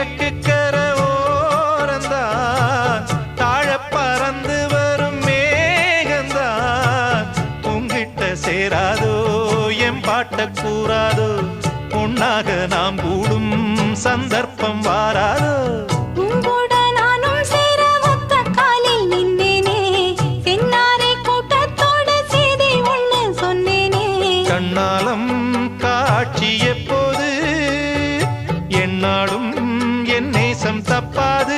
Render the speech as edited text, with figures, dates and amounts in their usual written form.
கிழக்கு கர ஓரந்தான் தாழ பறந்து வரும் மேகந்தான் உங்கிட்ட சேராதோ என் பாட்ட கூறாதோ பொன்னாக நாம் கூடும் சந்தர்ப்பம் வாராதோ கண்ணாலம் காட்சி எப்போது என்னாலும் என் நேசம் தப்பாது